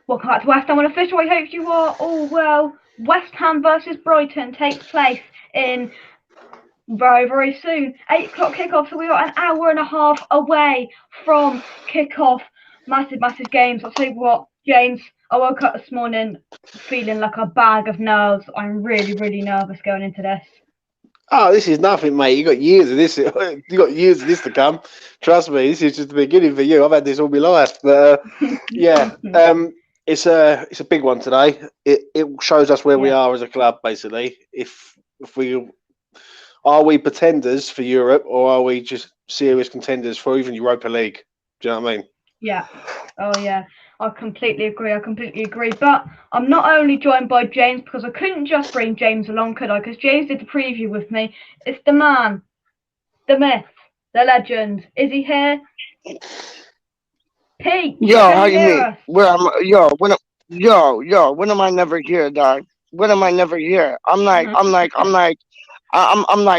Welcome back to West Ham Unofficial. I hope you are all well. West Ham versus Brighton takes place in very, very soon. 8 o'clock kickoff, so we are an hour and a half away from kickoff. Massive, massive games. I'll tell you what, James, I woke up this morning feeling like a bag of nerves. I'm really, really nervous going into this. Oh, this is nothing, mate. You got years of this. You got years of this to come. Trust me, this is just the beginning for you. I've had this all my life, but yeah, it's a big one today. It shows us where we are as a club, basically. If we are we pretenders for Europe, or are we just serious contenders for even Europa League? Do you know what I mean? Yeah. Oh, yeah. I completely agree. But I'm not only joined by James because I couldn't just bring James along, could I? Because James did the preview with me. It's the man, the myth, the legend. Is he here? Pete, Yo, can how you you hear mean? us? When am I never here, dog? When am I never here? I'm like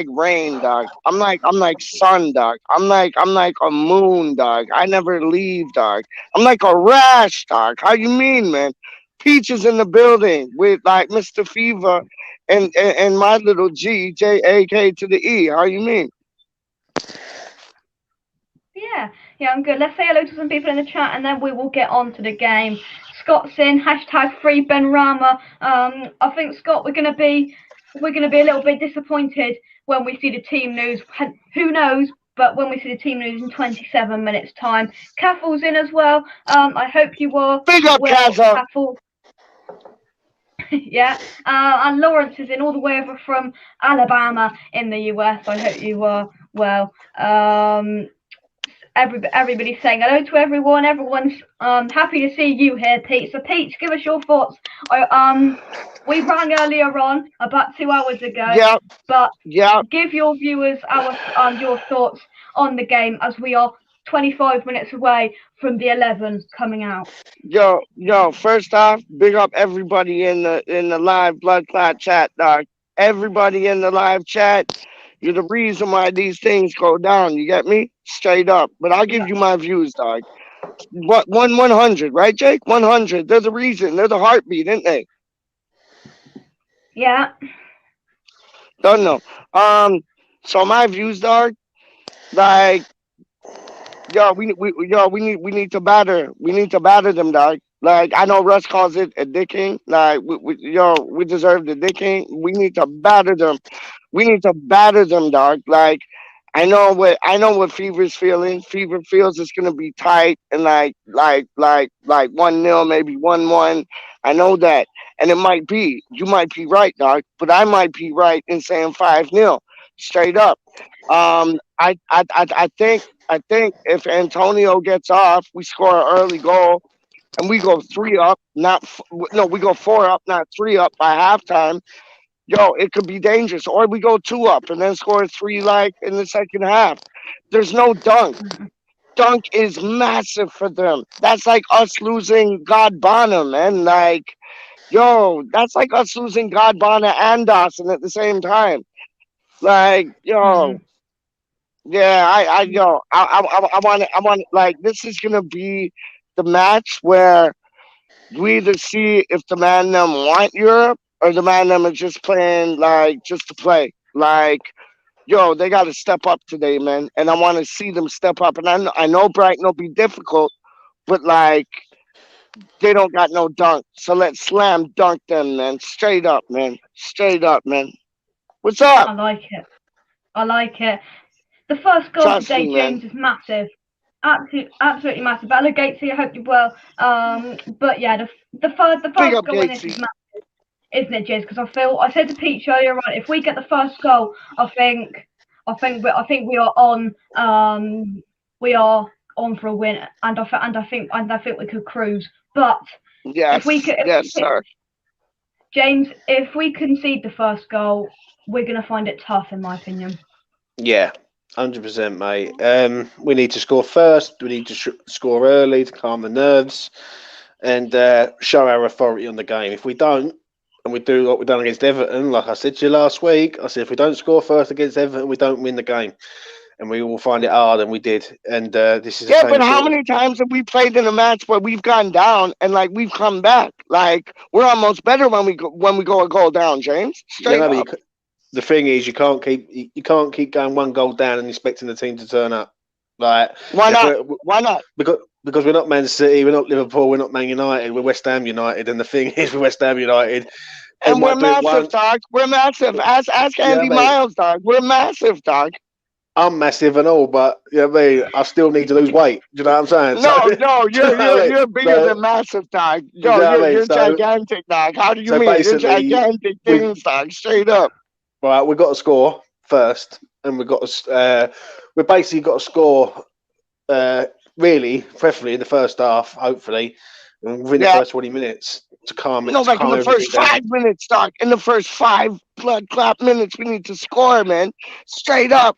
rain, dog. I'm like sun, dog. I'm like a moon, dog. I never leave, dog. I'm like a rash, dog. How you mean, man? Peach is in the building with like Mr. Fever and my little G, J-A-K to the E. How you mean? Yeah, I'm good. Let's say hello to some people in the chat, and then we will get on to the game. Scott's in #free Ben Rama. I think Scott, we're gonna be a little bit disappointed when we see the team news. Who knows? But when we see the team news in 27 minutes time, Kaffle's in as well. I hope you are Big up, well, Kazza. Kaffle. Yeah, and Lawrence is in all the way over from Alabama in the US. I hope you are well. Everybody's saying hello to everyone. Everyone's happy to see you here, Pete. So, Pete, give us your thoughts. We rang earlier on about 2 hours ago. Yeah. But Yeah. give your viewers your thoughts on the game as we are 25 minutes away from the 11 coming out. Yo, first off, big up everybody in the live blood clot chat, dog. Everybody in the live chat. You're the reason why these things go down. You get me? Straight up. But I'll give you my views, dog. What 100, right, Jake? 100. There's a reason. There's a heartbeat, isn't they? Yeah. Don't know. So my views, dog. Like, we need to batter. We need to batter them, dog. Like, I know Russ calls it a dicking. Like, we deserve the dicking. We need to batter them. We need to batter them, dog. Like, I know what Fever's feeling. Fever feels it's gonna be tight and like 1-0, maybe 1-1. I know that, and it might be. You might be right, dog, but I might be right in saying 5-0, straight up. I think if Antonio gets off, we score an early goal and we go 3 up, no, we go 4 up, not 3 up by halftime. Yo, it could be dangerous. Or we go 2 up and then score three like in the second half. There's no dunk. Dunk is massive for them. That's like us losing God Bonham, man. Like, yo, that's like us losing God Bonham and Dawson at the same time. Like, yo, yeah, I want like this is gonna be the match where we either see if the man them want Europe or the man them are just playing like just to play. Like, yo, they got to step up today, man, and I want to see them step up. And I know Brighton will be difficult, but like they don't got no dunk, so let's slam dunk them, man. Straight up, man. Straight up, man. What's up? I like it. I like it. The first goal Trust today, me, James, man. is massive. Absolutely massive. Bella Gatesy, I hope you're well. But yeah, the Big first up, goal in this is Gatesy. massive, isn't it, James? Because I said to Pete earlier on, if we get the first goal, I think we are on for a win, and I think we could cruise. But if we Yes, could, yes, sir. James, if we concede the first goal, we're gonna find it tough, in my opinion. Yeah, 100%, mate. We need to score first. We need to score early to calm the nerves and show our authority on the game. If we don't, and we do what we've done against Everton, like I said to you last week, I said if we don't score first against Everton, we don't win the game. and we all find it hard, and we did. And this is the Yeah, same but how sort of. many times have we played in a match where we've gone down and like we've come back? Like we're almost better when we go a goal down, James. You Straight know, up. the thing is, you can't keep going one goal down and expecting the team to turn up. Like Why if not? we're, Why not? because we're not Man City, we're not Liverpool, we're not Man United, we're West Ham United. And the thing is, with West Ham United, they And we're might do it massive, once. dog. We're massive. Ask Yeah, Andy mate. Miles, dog. We're massive, dog. I'm massive and all, but you know what I mean. I still need to lose weight. Do you know what I'm saying? So, No, no, do you know what I mean? you're bigger So, than massive, dog. do you Yo, know what I mean? you're gigantic, dog. How do you So mean? You're basically, gigantic we things, dog. Straight up. right, we've got to score first, and we've basically got to score. Really, preferably in the first half, hopefully, and within the Yeah. first 20 minutes to calm No, to like in calm the everything first down. 5 minutes, dog. In the first five blood clap minutes, we need to score, man. Straight up.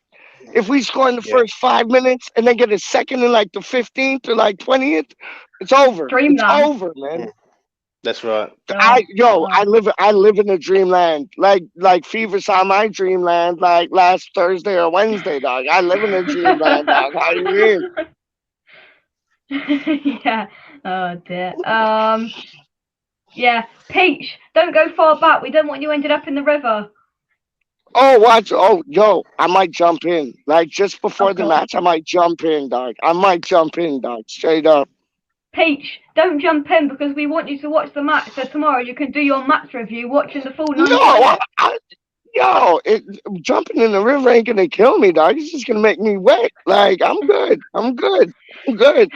If we score in the Yeah, first 5 minutes and then get a second in like the 15th or like 20th, it's over. It's Dreamland. over, man. Mm, that's right. I live in a dreamland. Like Fever saw my dreamland like last Thursday or Wednesday, dog. I live in a dreamland, dog. How do you mean? Yeah. Oh dear. Yeah. Peach, don't go far back. We don't want you ended up in the river. Oh, watch. Oh, yo, I might jump in. Like just before the Okay. match, I might jump in, dog. I might jump in, dog. Straight up. Peach, don't jump in because we want you to watch the match. So tomorrow you can do your match review watching the full 90 No, minutes. jumping in the river ain't gonna kill me, dog. It's just gonna make me wet. Like I'm good. I'm good. I'm good.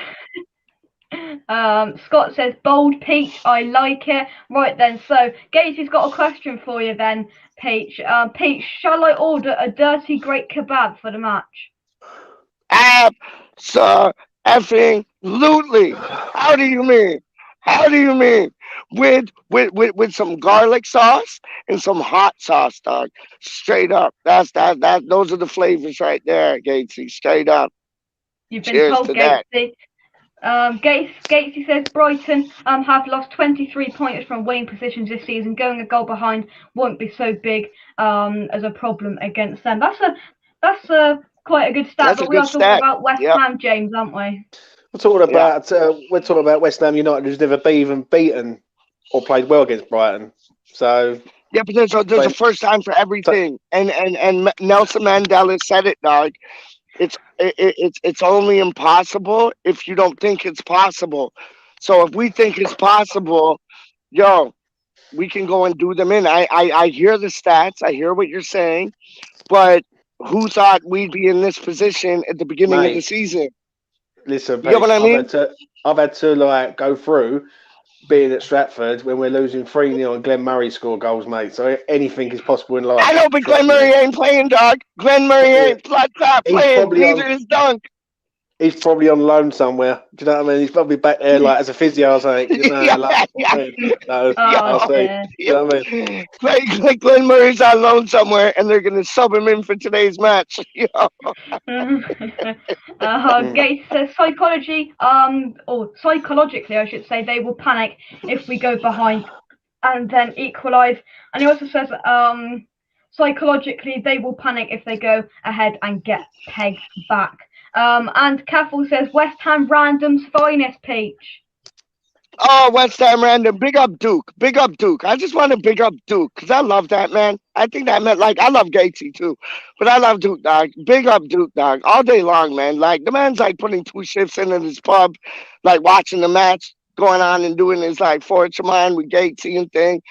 Scott says, bold Peach, I like it. Right then, so Gacy's got a question for you then, Peach. Peach, shall I order a dirty great kebab for the match? Absolutely. How do you mean? How do you mean? With some garlic sauce and some hot sauce, dog. Straight up. That those are the flavors right there, Gatesy. Straight up. You've been Cheers told, to that. Gatesy. Gatesy says Brighton have lost 23 points from winning positions this season. Going a goal behind won't be so big as a problem against them. That's quite a good stat. That's a But we are good talking stat. about West Yep. Ham, James, aren't we? We're talking about West Ham United, who's never been beaten or played well against Brighton. So Yeah, but there's a first time for everything. And Nelson Mandela said it, dog. It's only impossible if you don't think it's possible. So if we think it's possible, yo, we can go and do them in. I hear the stats. I hear what you're saying, but who thought we'd be in this position at the beginning of the mate, season? listen, You know Pete, what I mean? I've had to like go through being at Stratford when we're losing 3-0 and Glenn Murray score goals, mate. So anything is possible in life. I know, but Trust Glenn me. Murray ain't playing, dog. Glenn Murray ain't flat He's playing. probably Neither on. is Dunk. He's probably on loan somewhere. Do you know what I mean? He's probably back there like as a physio or something. You know, Yeah, like, yeah. no, Oh, I see. dear. Do you know what I mean? Like Glenn Murray's on loan somewhere, and they're gonna sub him in for today's match. Yo. Gates says psychologically, I should say, they will panic if we go behind and then equalise. And he also says, psychologically, they will panic if they go ahead and get pegged back. And Caffel says, West Ham random's finest, Peach. Oh, West Ham random. Big up Duke. Big up Duke. I just want to big up Duke because I love that man. I think that meant like I love Gatesy too, but I love Duke, dog. Big up Duke, dog. All day long, man. Like the man's like putting 2 shifts in at his pub, like watching the match going on and doing his like Forge of Mine with Gatesy and thing.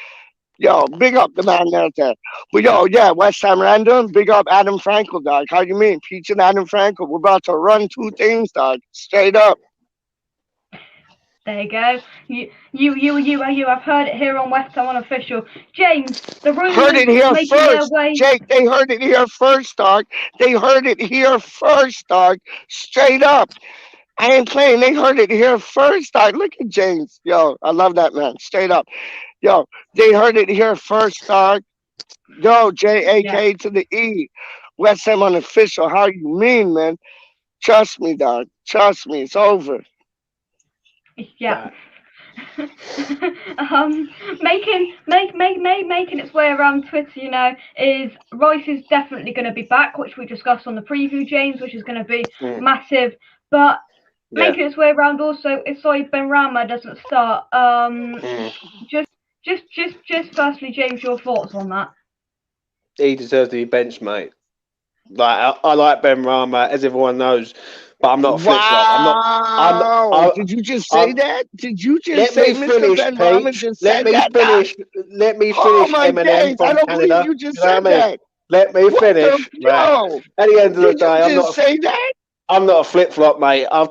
Yo, big up the man out there. But yo, yeah, West Ham random. Big up Adam Frankel, dog. How you mean? Peach and Adam Frankel. We're about to run 2 things, dog. Straight up. There you go. You have heard it here on West Ham Unofficial. James, the Heard rumours it here making their first. way. Jake, they heard it here first, dog. They heard it here first, dog. Straight up. I ain't playing. They heard it here first, dog. Look at James. Yo, I love that man. Straight up. Yo, they heard it here first, dog. Yo, JAK to the E. West Ham Unofficial. How you mean, man? Trust me, dog. Trust me. It's over. Yeah. Making its way around Twitter, is Rice is definitely going to be back, which we discussed on the preview, James, which is going to be massive. But making its way around also is Saeed Benrahma doesn't start. Just firstly, James, your thoughts on that? He deserves to be benched, mate. Like I like Benrahma, as everyone knows, but I'm not a flip flop. Wow! Did you just say that? Did you just say Mr. Benrahma just said that? Let me Oh finish. my Eminem days! I from don't Canada. believe you just You know said what I mean? that. Let me What finish. Right. Yo, At the end of the did day, you just say that? I'm not a flip flop, mate. I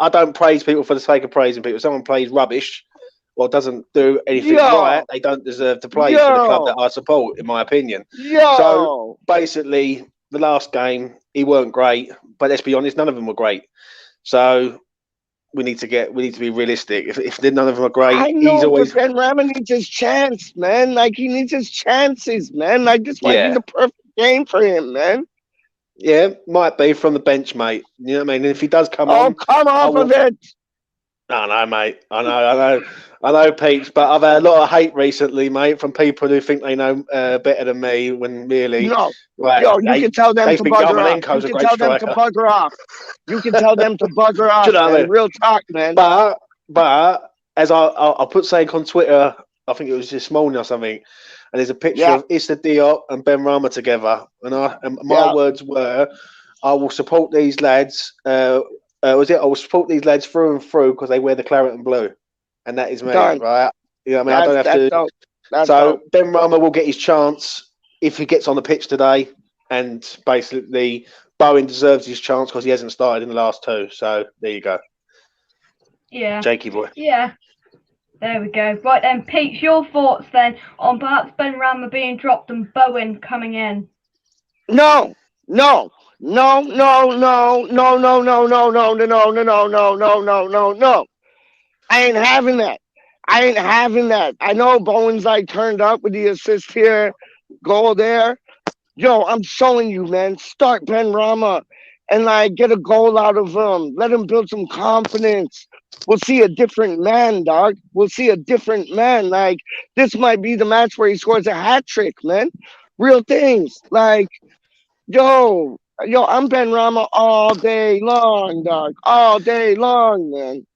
don't praise people for the sake of praising people. If someone plays rubbish or doesn't do anything right, they don't deserve to play for the club that I support, in my opinion. So basically, the last game he weren't great, but let's be honest, none of them were great. So we need to be realistic. If none of them are great, I know, he's always. but Benrahma needs his chance, man. Like he needs his chances, man. Like this might be the perfect game for him, man. Yeah, might be from the bench, mate. You know what I mean? And if he does come on, come off of it. I know, mate. I know, Peach. But I've had a lot of hate recently, mate, from people who think they know better than me. When really, no, right, yo, you can tell them to bugger off. You can tell them to bugger off. You can tell them to bugger off. Man. I mean? Real talk, man. But as I put saying on Twitter, I think it was this morning or something, and there's a picture of Issa Diop and Benrahma together, and my words were, I will support these lads. I will support these lads through and through because they wear the claret and blue, and that is me, right? You know what I mean? I don't have to. So Benrahma will get his chance if he gets on the pitch today, and basically Bowen deserves his chance because he hasn't started in the last two. So there you go. Yeah. Jakey boy. Yeah. There we go. Right then, Pete, your thoughts then on perhaps Benrahma being dropped and Bowen coming in? No. I ain't having that. I know Bowen's like turned up with the assist here, goal there. Yo, I'm showing you, man. Start Benrahma and like get a goal out of him. Let him build some confidence. We'll see a different man, dog. We'll see a different man. Like this might be the match where he scores a hat trick, man. Real things. Like, yo, I'm Benrahma all day long, dog. All day long, man.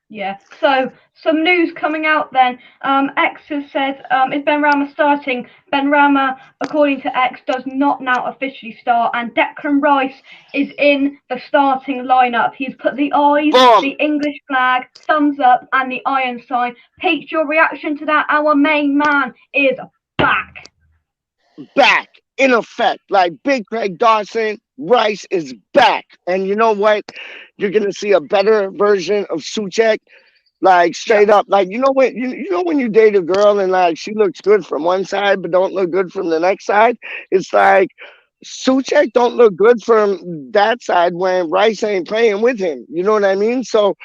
Yeah. So some news coming out then. X has said, is Benrahma starting? Benrahma, according to X, does not now officially start, and Declan Rice is in the starting lineup. He's put the eyes, the English flag, thumbs up, and the iron sign. Pete, your reaction to that? Our main man is back. Back, in effect. Like Big Craig Dawson, Rice is back. And you know what? You're gonna see a better version of Souček. Like straight up, like you know when you date a girl and like she looks good from one side but don't look good from the next side. It's like Souček don't look good from that side when Rice ain't playing with him. You know what I mean? So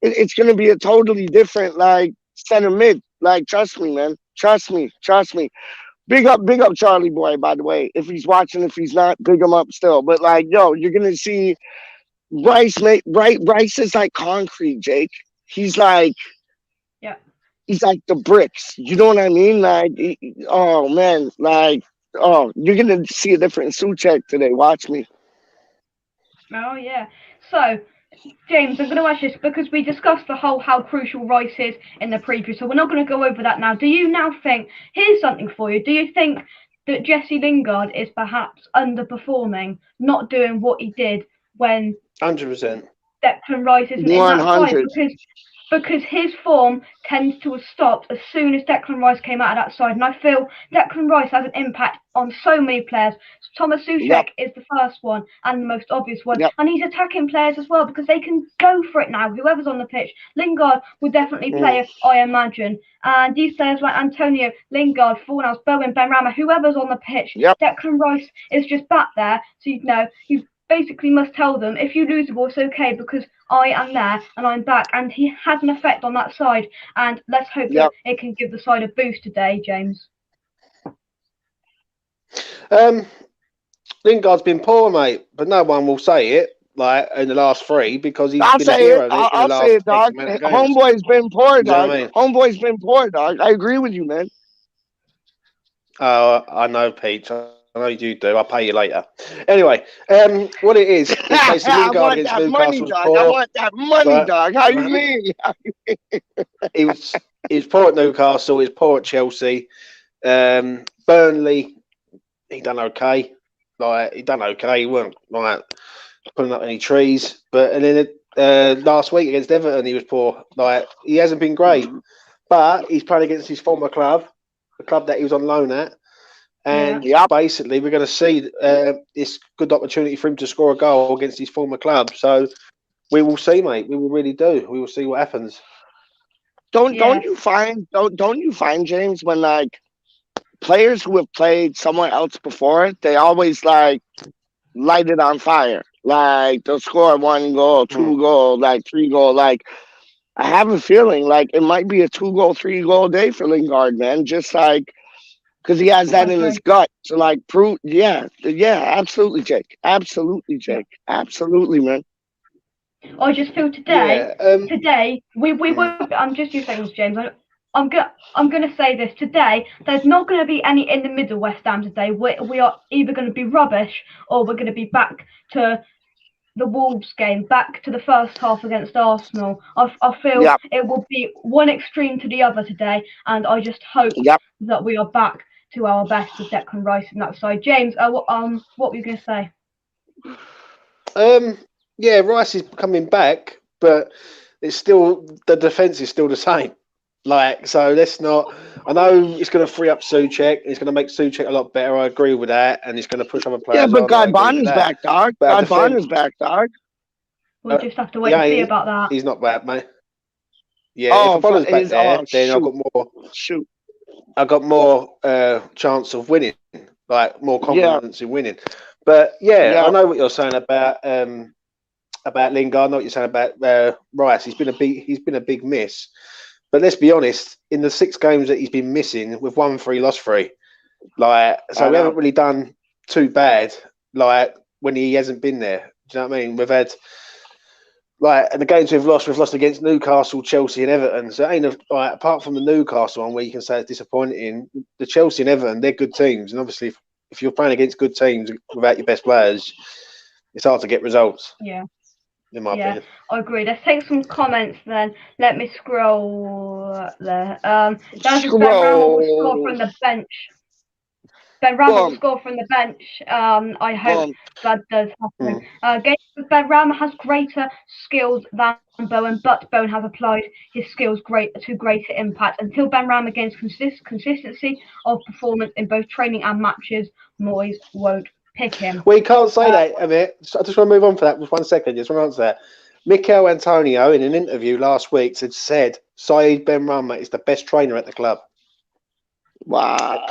it's gonna be a totally different like center mid. Like trust me, man. Trust me. Big up Charlie boy. By the way, if he's watching, if he's not, big him up still. But like, yo, you're gonna see Rice. Rice is like concrete, Jake. He's like, he's like the bricks. You know what I mean? Like, oh man, like, oh, you're gonna see a different Souček today. Watch me. Oh yeah. So, James, I'm going to ask this because we discussed the whole how crucial Rice is in the preview, so we're not going to go over that now. Do you now think? Here's something for you. Do you think that Jesse Lingard is perhaps underperforming, not doing what he did when 100%. Declan Rice isn't in that side? Because his form tends to have stopped as soon as Declan Rice came out of that side. And I feel Declan Rice has an impact on so many players. Thomas Souček is the first one and the most obvious one. And he's attacking players as well because they can go for it now, whoever's on the pitch. Lingard will definitely play, I imagine. And these players like Antonio, Lingard, Fornals, Bowen, Benrahma, whoever's on the pitch, Declan Rice is just back there. So, you basically must tell them, if you lose the ball, it's okay because I am there and I'm back, and he has an effect on that side, and let's hope that it can give the side a boost today, James. Lingard's been poor, mate, but no one will say it. like in the last 3 because he's I'll been a say it. hero in I'll the say last it, X dog. amount of games. Homeboy's been poor, Do you know dog. what I mean? Homeboy's been poor, dog. I agree with you, man. Oh, I know, Pete. I know you do. I'll pay you later. Anyway, what it is basically I Lingard want against that money, Newcastle was dog. I poor, want that money, but dog. How you mean? he was poor at Newcastle. He was poor at Chelsea. Burnley, he done okay. Like he done okay. He weren't like putting up any trees. But and then last week against Everton, he was poor. Like he hasn't been great, but he's playing against his former club, the club that he was on loan at. And Yep. basically, we're going to see this good opportunity for him to score a goal against his former club. So we will see, mate. We will really do. We will see what happens. Don't you find James, when like players who have played somewhere else before, they always like light it on fire. Like they'll score 1 goal, 2 goal, like 3 goal. Like I have a feeling like it might be a 2 goal, 3 goal day for Lingard, man. Just like because he has that in his gut to like prove. Yeah, absolutely, Jake. Absolutely, Jake. Absolutely, man. I just feel today we won't. I'm just 2 seconds, James. I'm gonna say this today. There's not going to be any in the middle West Ham today. We are either going to be rubbish or we're going to be back to the Wolves game, back to the first half against Arsenal. I feel it will be one extreme to the other today, and I just hope that we are back to our best with Declan Rice on that side. James, what were you going to say? Yeah, Rice is coming back, but it's still the defense is still the same. Like, so let's not. I know it's going to free up Souček. It's going to make Souček a lot better. I agree with that, and it's going to push other players. Yeah, but on. God Bond is back, dog. God Bond is back, dog. We'll just have to wait and see about that. He's not bad, mate. Yeah, if Bonner's back there, then I've got more. Shoot, I've got more chance of winning, like more confidence in winning. But I know what you're saying about Lingard. I know what you're saying about Rice. He's been a big miss. But let's be honest, in the 6 games that he's been missing, we've won 3, lost 3. Like, so we haven't really done too bad. Like when he hasn't been there. Do you know what I mean? We've had like the games we've lost against Newcastle, Chelsea, and Everton. So it ain't apart from the Newcastle one where you can say it's disappointing. The Chelsea and Everton, they're good teams, and obviously if you're playing against good teams without your best players, it's hard to get results. Yeah. In my opinion. I agree. Let's take some comments then. Let me scroll there. Ben Rama will score from the bench. Ben Rama will score from the bench. I hope that does happen. Ben Rama has greater skills than Bowen, but Bowen has applied his skills to greater impact. Until Ben Rama gains consistency of performance in both training and matches, Moyes won't pick him. We can't say that, Amit. I just want to move on for that for 1 second. Just want to answer that. Mikel Antonio, in an interview last week, said Saeed Benrahma is the best trainer at the club. Wow.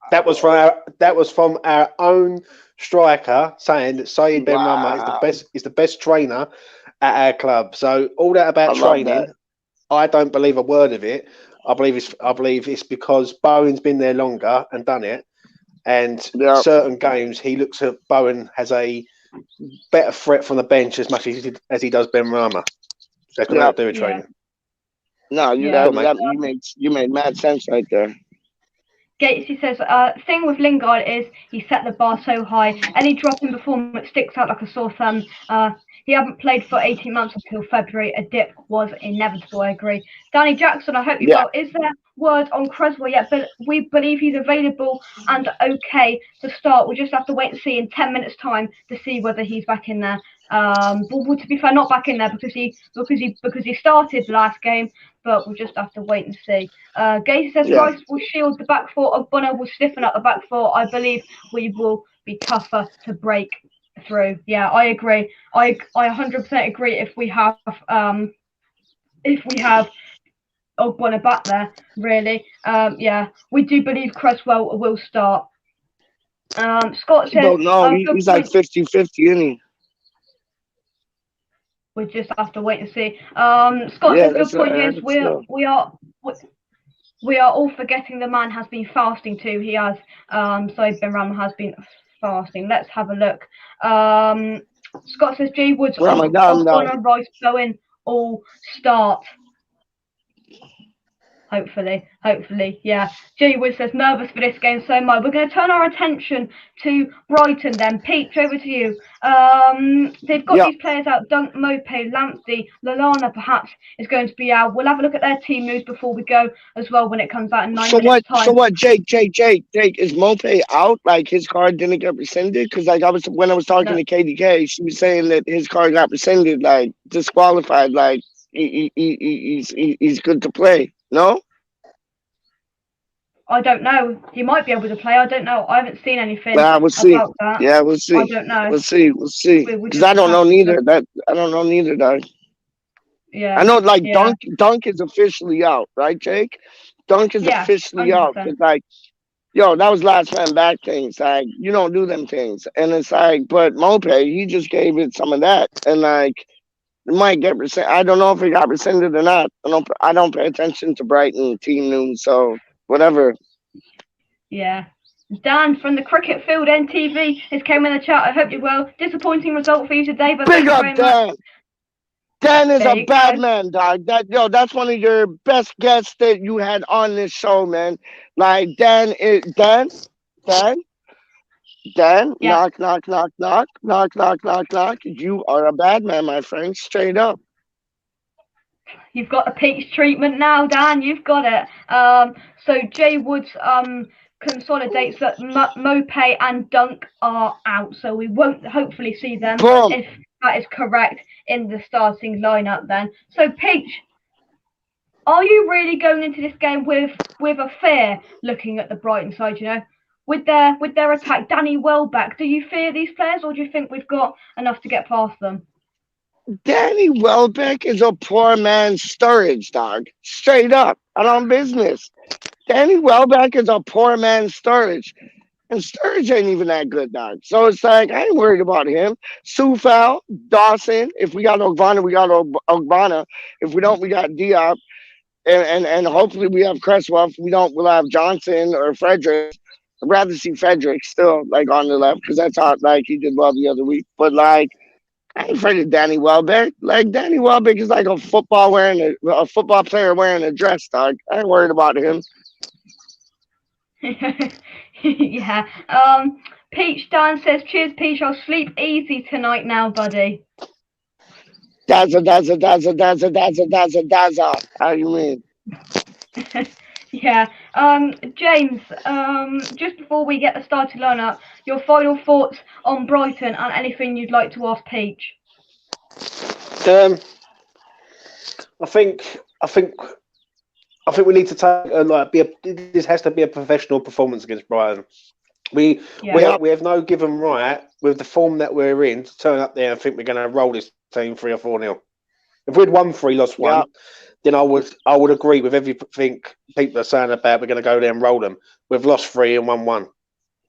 That was from our own striker saying that Saeed Benrahma is the best trainer at our club. So all that about training, I don't believe a word of it. I believe it's because Bowen's been there longer and done it. And certain games, he looks at Bowen as a better threat from the bench as much as he does Benrahma. That's got nothing to do with training. No, you made mad sense right there. Gatesy says, thing with Lingard is he set the bar so high. Any drop in performance sticks out like a sore thumb. He hadn't played for 18 months until February. A dip was inevitable, I agree. Danny Jackson, I hope you well. Is there word on Creswell yet? But we believe he's available and okay to start. We'll just have to wait and see in 10 minutes' time to see whether he's back in there. But to be fair, not back in there because he started the last game. But we'll just have to wait and see. Gaze says Rice will shield the back four. Bonner will stiffen up the back four. I believe we will be tougher to break through. Yeah, I agree. I 100% agree. If we have Bonner back there, really. We do believe Cresswell will start. Scott says, no, he's like 50-50, isn't he? We just have to wait and see. Scott says, good point, James. We are all forgetting the man has been fasting too. He has. Benrahma has been fasting. Let's have a look. Scott says Jay Woods Ramadan, on Rice going all start. Hopefully, yeah. Jay Woods says nervous for this game so much. We're going to turn our attention to Brighton then. Peach, over to you. They've got these players out. Dunk, Mope, Lamptey, Lallana perhaps is going to be out. We'll have a look at their team news before we go as well when it comes out in 9 minutes time. So what, Jake, is Mope out? Like his card didn't get rescinded? Because like when I was talking to KDK, she was saying that his card got rescinded, like disqualified, like he's good to play. No? I don't know. He might be able to play. I don't know. I haven't seen anything we'll see. about that. Yeah, we'll see. I don't know. We'll see. Because I don't know neither. I don't know neither, dog. Yeah. I know, like Dunk is officially out, right, Jake? Dunk is officially 100%. Out. It's like, that was last man back things. Like, you don't do them things, and it's like, but Mope, he just gave it some of that, and like. It might get rescinded. I don't know if it got rescinded or not. I don't pay attention to Brighton team news, so whatever. Yeah. Dan from the Cricket Field NTV has came in the chat. I hope you're well. Disappointing result for you today, but big up Dan. Dan is a bad man, dog. That's one of your best guests that you had on this show, man. Like Dan. Knock. You are a bad man, my friend. Straight up. You've got the Peach treatment now, Dan. You've got it. So Jay Woods consolidates that Mope and Dunk are out. So we won't hopefully see them if that is correct in the starting lineup then. So Peach, are you really going into this game with a fear looking at the Brighton side, With their attack, Danny Welbeck, do you fear these players, or do you think we've got enough to get past them? Danny Welbeck is a poor man's Sturridge, dog. Straight up, and on business. Danny Welbeck is a poor man's Sturridge. And Sturridge ain't even that good, dog. So it's like, I ain't worried about him. Sufal, Dawson. If we got Ogbonna, we got Ogbonna. If we don't, we got Diop. And hopefully we have Cresswell. If we don't, we'll have Johnson or Frederick. I'd rather see Frederick still, like, on the left, because that's how, like, he did well the other week. But, like, I ain't afraid of Danny Welbeck. Like, Danny Welbeck is like a football player wearing a dress, dog. I ain't worried about him. Yeah. Peach Dan says, cheers, Peach. I'll sleep easy tonight now, buddy. Daza. How you mean? Yeah. James, just before we get the starting lineup, your final thoughts on Brighton and anything you'd like to ask Peach. I think we need to take this has to be a professional performance against Brighton. We have no given right with the form that we're in to turn up there and think we're going to roll this team 3 or 4-0. If we'd won 3, lost 1, then I would agree with everything people are saying about we're going to go there and roll them. We've lost 3 and won 1.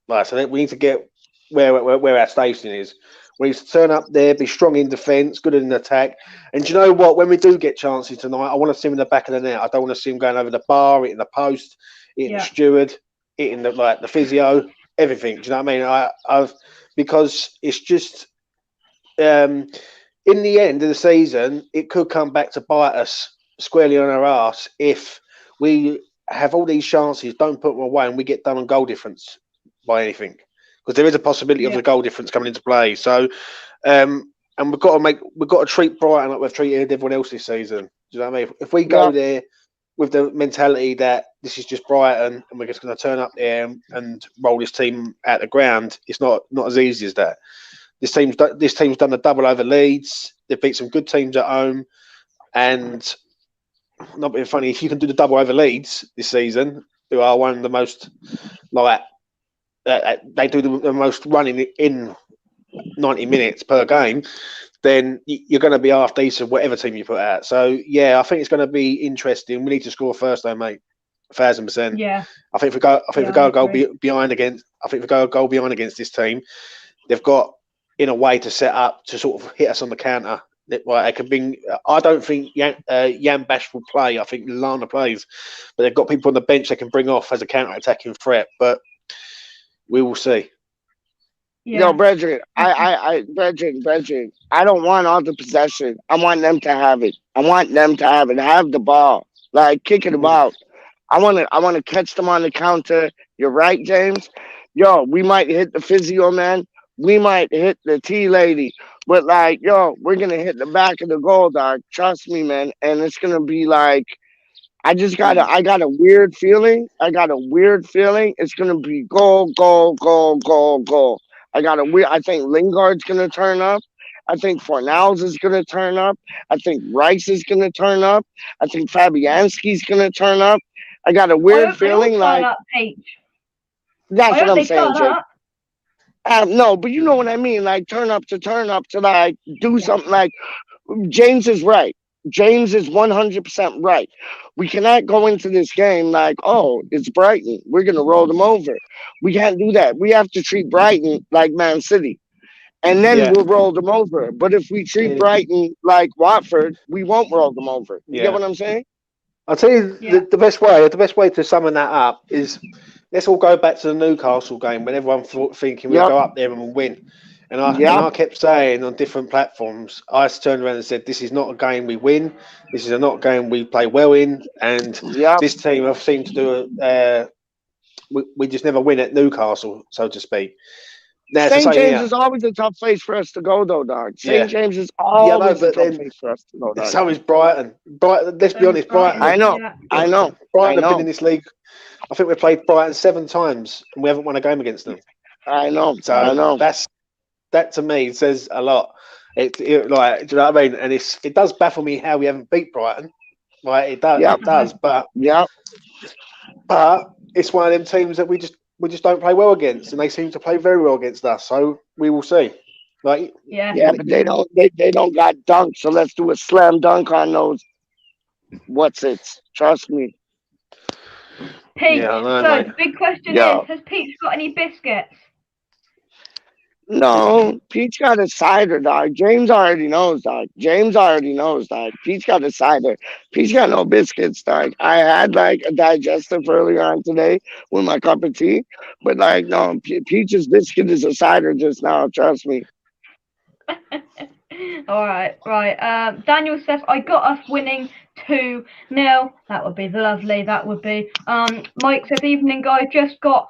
Right, so we need to get where our station is. We need to turn up there, be strong in defence, good in attack. And do you know what? When we do get chances tonight, I want to see him in the back of the net. I don't want to see him going over the bar, hitting the post, hitting the steward, hitting the physio, everything. Do you know what I mean? Because it's just in the end of the season, it could come back to bite us squarely on our arse if we have all these chances, don't put them away, and we get done on goal difference by anything. Because there is a possibility of the goal difference coming into play. So, and we've got to treat Brighton like we've treated everyone else this season. Do you know what I mean? If we go there with the mentality that this is just Brighton and we're just going to turn up there and roll this team out the ground, it's not as easy as that. This team's done a double over Leeds. They've beat some good teams at home, and not being funny, if you can do the double over Leeds this season, who are one of the most they do the most running in 90 minutes per game, then you're going to be half decent whatever team you put out. So yeah, I think it's going to be interesting. We need to score first though, mate. 1,000%. Yeah. I think if we go a goal behind against this team, they've got in a way to set up to sort of hit us on the counter. I don't think Jan Bash will play. I think Lana plays, but they've got people on the bench they can bring off as a counter-attacking threat. But we will see. Yo, Yeah. brethren, brethren, I don't want all the possession. I want them to have it. I want them to have it. Have the ball, like kick it Mm. about. I want to catch them on the counter. You're right, James. Yo, we might hit the physio man. We might hit the tea lady, but like, yo, we're gonna hit the back of the goal, dog. Trust me, man. And it's gonna be like, I got a weird feeling. I got a weird feeling. It's gonna be goal, goal, goal, goal, goal. I think Lingard's gonna turn up. I think Fornals is gonna turn up. I think Rice is gonna turn up. I think Fabianski's gonna turn up. I got a I weird hope they all feeling turn like up, Peach. I that's what hope I'm they saying, turn Jake. up. No, but you know what I mean. Like turn up to like do Yeah. something. Like James is right. James is 100% right. We cannot go into this game like, oh, it's Brighton. We're going to roll them over. We can't do that. We have to treat Brighton like Man City, and then Yeah, we'll roll them over. But if we treat yeah, Brighton like Watford, we won't roll them over. You get yeah. what I'm saying? I'll tell you Yeah. the best way to summon that up is let's all go back to the Newcastle game when everyone thought thinking we'd Yep. go up there and we'll win. Yep. I kept saying on different platforms, I turned around and said, this is not a game we win. This is not a game we play well in. And Yep. this team have seemed to do we just never win at Newcastle, so to speak. Now it's the St. same James here. is always a tough place for us to go, though, dog. St. Yeah. James is Yeah, no, always a but tough then place for us to go, dog. so is Brighton. Brighton, let's be So is honest, Brighton. I know. Yeah. I know. I Brighton have been know. in this league. I think we've played Brighton 7 times and we haven't won a game against them. I know. I So know. that to me says a lot. Like, do you know what I mean? And it does baffle me how we haven't beat Brighton. Right, Yep. it does, Yep. but it's one of them teams that we just don't play well against, and they seem to play very well against us. So we will see. Like, Yeah. Yeah, but they don't got dunk, so let's do a slam dunk on those what's it. Trust me. Peach. yeah, I know, So mate. the big question is, Yo. has Peach got any biscuits? No, Peach got a cider, dog. James already knows, dog. James already knows, dog. Peach got a cider. Peach got no biscuits, dog. I had like a digestive earlier on today with my cup of tea, but like no, Peach's biscuit is a cider just now. Trust me. All right, right. Daniel says I got us winning 2-0. That would be lovely. That would be. Mike says evening guys. Just got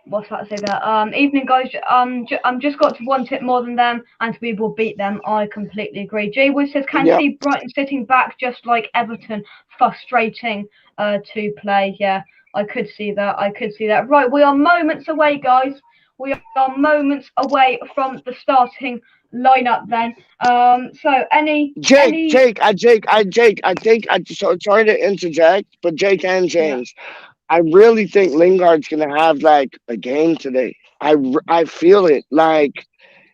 what's that say there? Evening guys. I'm just got to want it more than them, and we will beat them. I completely agree. Jay Wood says can Yep. see Brighton sitting back just like Everton. Frustrating to play. Yeah, I could see that. I could see that. Right, we are moments away, guys. We are moments away from the starting lineup. Then, so Jake, I think so sorry to interject, but Jake and yeah, James, I really think Lingard's gonna have like a game today. I feel it. Like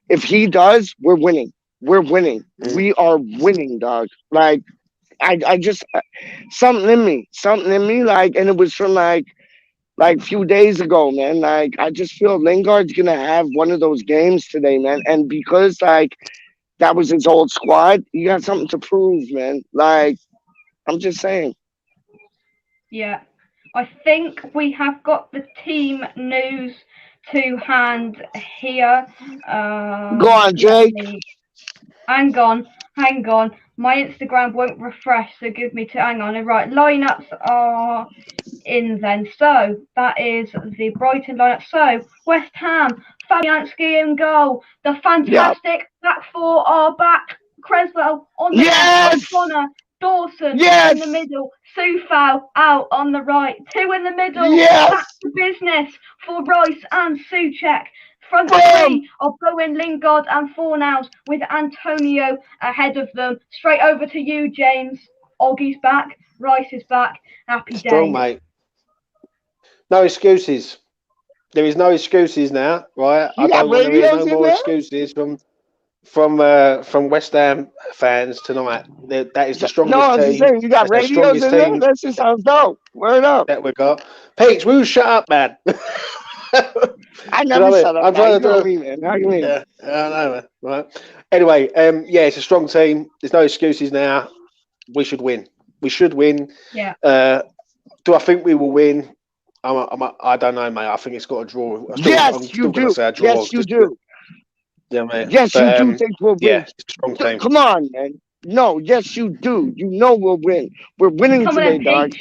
if he does, we're winning. We're winning. Mm. We are winning, dog. Like I just something in me, like, and it was from like few days ago, man. Like I just feel Lingard's gonna have one of those games today, man. And because like that was his old squad, you got something to prove, man. Like I'm just saying. yeah. I think we have got the team news to hand here. Go on, Let Jake. me hang on, hang on. My Instagram won't refresh, so give me to hang on. Right, lineups are in then. So that is the Brighton lineup. So West Ham, Fabianski in goal. The Yep. fantastic back four are back. Creswell on the left, Yes! O'Connor, Dawson in the Yes! middle, Soufal out on the right. Two in the middle, back Yes! to business for Rice and Soucek. Front Boom! three are Bowen, Lingard and Fornals with Antonio ahead of them. Straight over to you, James. Oggie's back. Rice is back. Happy Strong, days. mate. No excuses. There is no excuses now, right? I You got don't want to hear no radios in more there? excuses from West Ham fans tonight. That is the No, I strongest was just team. saying, you got That's the radios strongest in there? team That shit sounds dope. Word up. that we got. Peach, will you shut up, man? Do I you know never what I mean? shut up, I'm now. You trying to know do. me, man. How you mean? Yeah, I know, man. Right. Anyway, yeah, it's a strong team. There's no excuses now. We should win. We should win. Yeah. Do I think we will win? I don't know, mate. I think it's got a draw. I'm Yes, you still going to do. say a draw. Yes, you do. Yeah, mate. Yes, you But do think we'll yeah, win. it's a strong team. Come on, man. No, yes, you do. You know we'll win. We're winning Come on today, then, dog.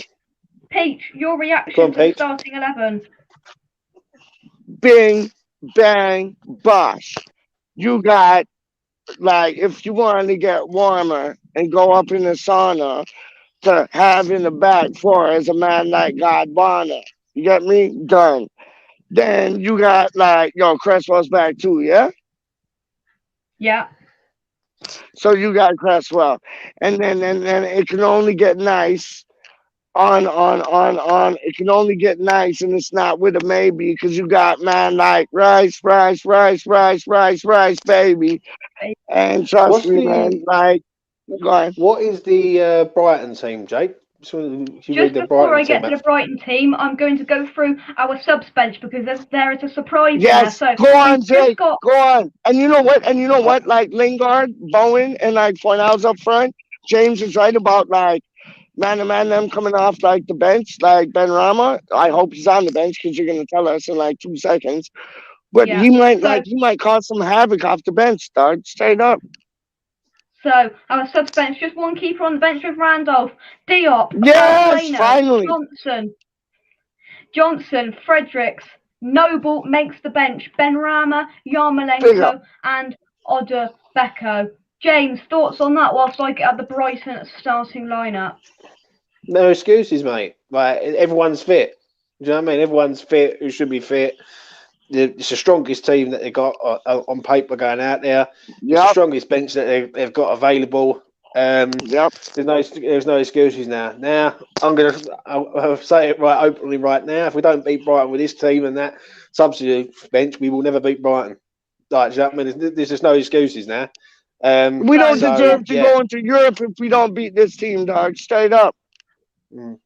Peach, your Go reaction on, to the Peach. starting 11. Bing, bang, bosh. You got, like, if you wanted to get warmer and go up in the sauna to have in the back for as a man like God Bonner. You get me? Done. Then you got, like, yo, Cresswell's back too, yeah? Yeah. So you got Cresswell. And then it can only get nice on it can only get nice, and it's not with a maybe, because you got man like rice, baby. And trust What's me, man, the like, go on. what is the Brighton team, Jake? So you read Just the before Brighton I team get to out. the Brighton team, I'm going to go through our subs bench because there is a surprise in there. Yes, So go on, we've just Jake. got Go on. And you know what? Like Lingard, Bowen, and like Fornals up front. James is right about like man to man them coming off like the bench, like Ben Rama. I hope he's on the bench because you're gonna tell us in like 2 seconds. But yeah. he might cause some havoc off the bench, dog. Straight up. So our subs bench, just one keeper on the bench with Randolph, Diop, Yes, Valbuena, finally. Johnson, Fredericks, Noble makes the bench, Benrahma, Big up. Yarmolenko, and Oda Beko. James, thoughts on that whilst I get at the Brighton starting lineup? No excuses, mate. Like everyone's fit. Do you know what I mean? Everyone's fit who should be fit. It's the strongest team that they got on paper going out there. It's the Yep. strongest bench that they've got available. Yep. There's no excuses now. Now I'll say it right openly right now. If we don't beat Brighton with this team and that substitute bench, we will never beat Brighton. Like, do you know what I mean? There's just no excuses now. We don't So, deserve to yeah. go into Europe if we don't beat this team, dog. Straight up. Mm.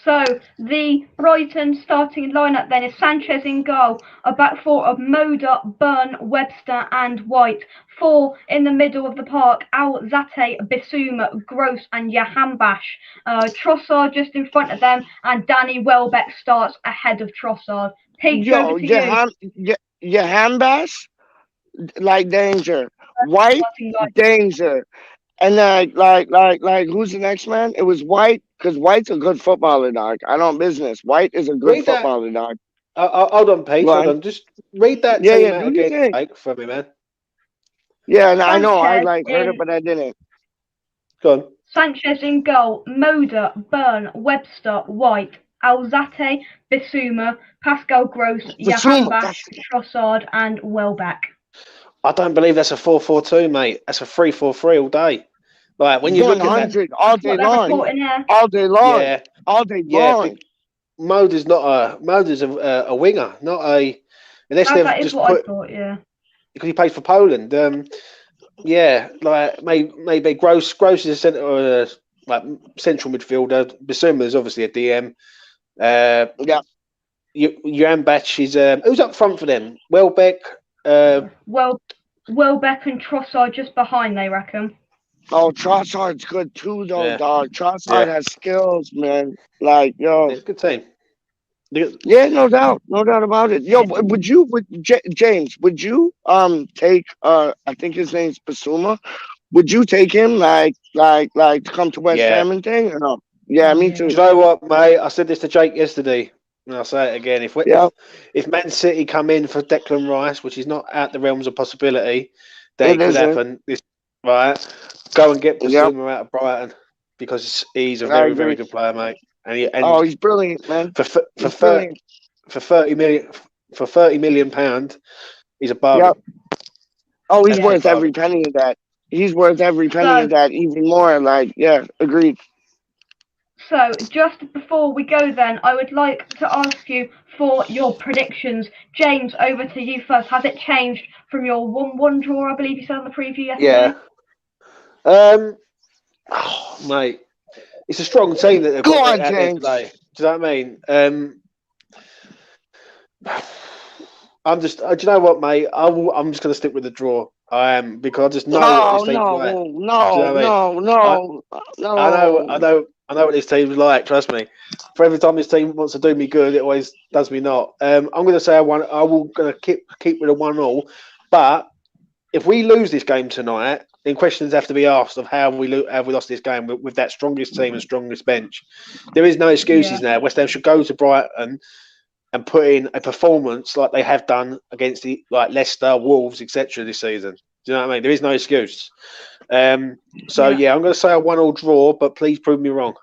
So the Brighton starting lineup then is Sanchez in goal, a back four of Moda, Byrne, Webster and White. Four in the middle of the park, Alzate, Bissouma, Gross and Yahambash. Trossard just in front of them, and Danny Welbeck starts ahead of Trossard. Peach, over to you. Yahambash, like danger. White, danger. And like who's the next man? It was White, because White's a good footballer, dog. I don't business. White is a good Read that. footballer, dog. Hold on, Pete. Hold on. Just read that team out do your again, thing. Jake, for me, man. Yeah, and I know I Sanchez like heard it, in- but I didn't. Go on. Sanchez in goal, Moda, Byrne, Webster, White, Alzate, Bissouma, Pascal Gross, Bissouma, Yahambash, Trossard and Welbeck. I don't believe that's a 4-4-2, mate. That's a 3-4-3 all day. Like when you look at that, 100 all day What they're long. reporting here. All day long. yeah, All day yeah. long. Moda's a winger, not a unless they've That is just what I put thought, yeah. because he plays for Poland. Yeah, like maybe Gross is a centre, like central midfielder. Bissouma is obviously a DM. Yeah. Yambach is who's up front for them? Welbeck. Welbeck and Trossard just behind, they reckon. Oh, Trossard's good too, though, Yeah. dog. Trossard has skills, man. Like, yo. It's a good team. Yeah, no doubt about it. Yo, James, would you take I think his name's Basuma. Would you take him like to come to West Ham and thing or no? Yeah, me too. Do you know what, mate? I said this to Jake yesterday, and I'll say it again. If Man City come in for Declan Rice, which is not out the realms of possibility, that it could happen. Right, go and get Basuma out of Brighton because he's a very, very good player, mate. And he's brilliant, man. For 30 million pound, he's a bargain. Yep. Oh, he's worth every penny of that. He's worth every penny of that, even more. Like, yeah, agreed. So, just before we go then, I would like to ask you for your predictions. James, over to you first. Has it changed from your 1-1 draw, I believe you said on the preview yesterday? Yeah. Mate, it's a strong team that they've got out there today. Do you know what I mean? I'm just, do you know what, mate? I'm just going to stick with the draw. I am, because I just know what this team's like. No. I know I know what this team's like. Trust me. For every time this team wants to do me good, it always does me not. I'm going to say I will going to keep with a 1-1. But if we lose this game tonight, then questions have to be asked of how we lost this game with that strongest team and strongest bench. There is no excuses now. West Ham should go to Brighton and put in a performance like they have done against Leicester, Wolves, etc. this season. Do you know what I mean? There is no excuse. I'm going to say a 1-1 draw, but please prove me wrong.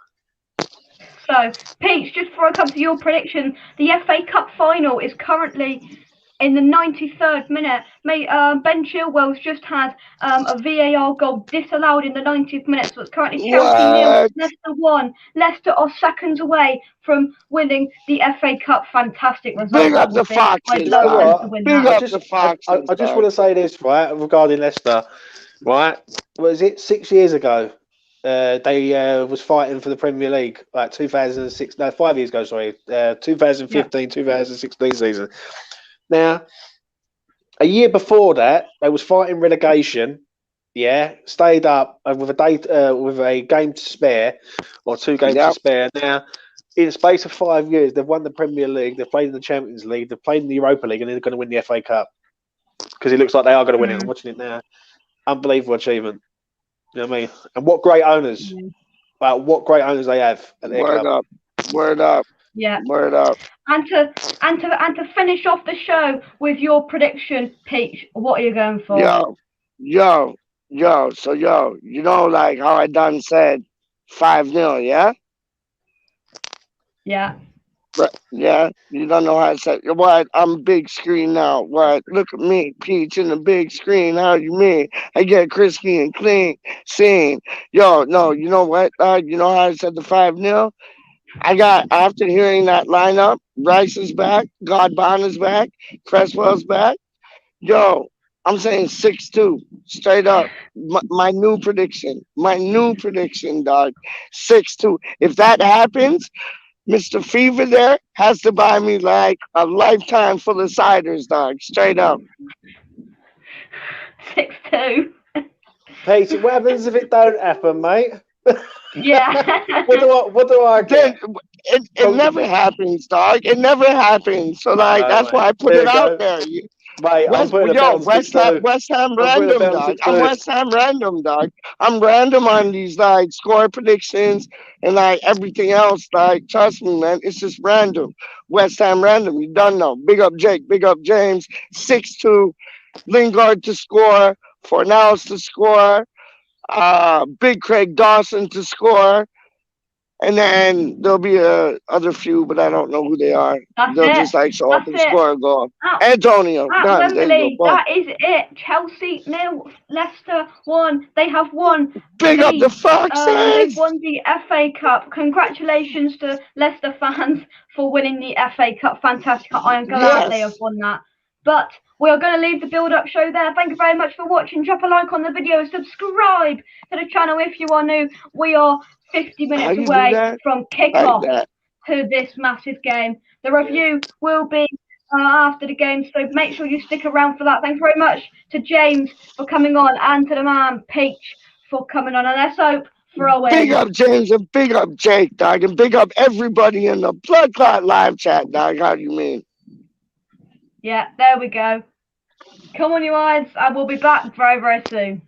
So, Peach, just before I come to your prediction, the FA Cup final is currently in the 93rd minute. Ben Chilwell's just had a VAR goal disallowed in the 90th minute, so it's currently Chelsea 0, Leicester 1. Leicester are seconds away from winning the FA Cup. Fantastic result. Big up the Foxes. I'd love them to win Big that. up the Foxes. I just want to say this, right, regarding Leicester, right? Was it 6 years ago? They was fighting for the Premier League, like 2006. No, 5 years ago. Sorry, 2015, 2016 season. Now, a year before that, they was fighting relegation. Yeah, stayed up with a game to spare, or 2 games to spare. Now, in the space of 5 years, they've won the Premier League, they've played in the Champions League, they've played in the Europa League, and they're going to win the FA Cup because it looks like they are going to win it. I'm watching it now. Unbelievable achievement. You know what I mean? And what great owners! What great owners they have at their club. Word up. Yeah. Word up. And to finish off the show with your prediction, Peach, what are you going for? Yo. So you know, like how I done said, 5-0, yeah. Yeah. But, yeah, you don't know how I said. What? I'm big screen now. What? Look at me, Peach, in the big screen. How you mean? I get crispy and clean. Scene. Yo, no, you know what? You know how I said the 5-0? After hearing that lineup, Rice is back, Godbon is back, Cresswell's back. Yo, I'm saying 6-2, straight up. My new prediction, dog. 6-2. If that happens, Mr. Fever there has to buy me like a lifetime full of ciders, dog. Straight up. 6-2. Peter, what happens if it don't happen, mate? Yeah. What do I get? It never happens, dog. It never happens. So that's why I put it out there. Mate, West Ham random, dog. I'm West Ham random, dog. I'm random on these score predictions and everything else. Trust me, man. It's just random. West Ham random. You done know. Big up Jake. Big up James. 6-2. Lingard to score. Fornals to score. Big Craig Dawson to score. And then there'll be other few, but I don't know who they are. They'll just show up and score a goal. Antonio. At Wembley, that is it. Chelsea 0, Leicester 1. They have won. Big up the Foxes! They've won the FA Cup. Congratulations to Leicester fans for winning the FA Cup. Fantastic. I am glad they have won that. But we are going to leave the build-up show there. Thank you very much for watching. Drop a like on the video. Subscribe to the channel if you are new. We are 50 minutes away from kick-off to this massive game. The review will be after the game, so make sure you stick around for that. Thanks very much to James for coming on and to the man, Peach, for coming on. And let's hope for a win. Big up James and big up Jake, dog. And big up everybody in the Blood Clot live chat, dog. How do you mean? Yeah, there we go. Come on, you eyes. I will be back very, very soon.